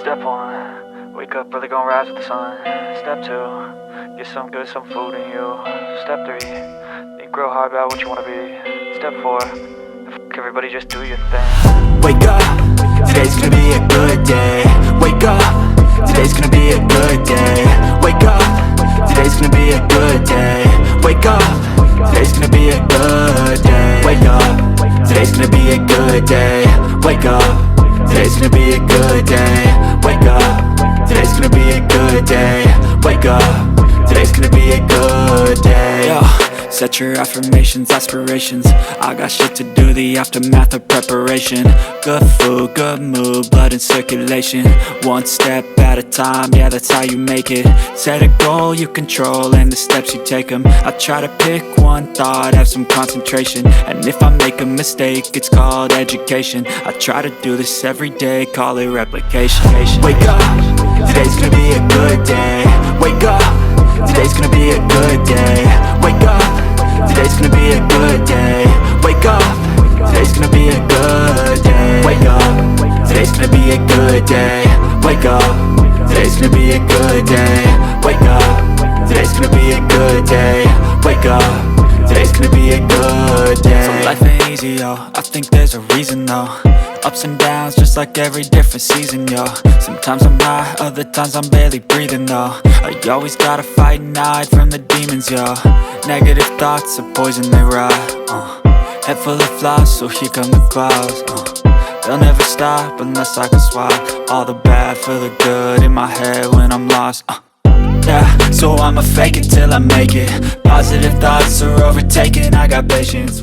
Step 1, wake up early, gonna rise with the sun. Step 2, get some good, some food in you. Step 3, think real hard about what you wanna be. Step 4, everybody just do your thing. Wake up, today's gonna be a good day. Wake up, today's gonna be a good day. Wake up, today's gonna be a good day. Wake up, today's gonna be a good day. Wake up, today's gonna be a good day. Wake up, today's gonna be a good day. Wake up, today's gonna be a good day. Wake up, today's gonna be a good day. Yo, set your affirmations, aspirations. I got shit to do, the aftermath of preparation. Good food, good mood, blood in circulation. One step at a time, yeah, that's how you make it. Set a goal you control and the steps you take them. I try to pick one thought, have some concentration. And if I make a mistake, it's called education. I try to do this every day, call it replication. Wake up, today's gonna be a good day. Wake up, today's gonna be a good day. Wake up, today's gonna be a good day. Wake up, today's gonna be a good day. Wake up, today's gonna be a good day. Wake up, today's gonna be a good day. Wake up, today's gonna be a good day. Wake up, today's gonna be a good day. So life ain't easy, yo, I think there's a reason though. Ups and downs, just like every different season, yo. Sometimes I'm high, other times I'm barely breathing, though. I always gotta fight and hide from the demons, yo. Negative thoughts are poison, they rot. Head full of flies, so here come the clouds. They'll never stop unless I can swap all the bad for the good in my head when I'm lost. Yeah, so I'ma fake it till I make it. Positive thoughts are overtaken, I got patience.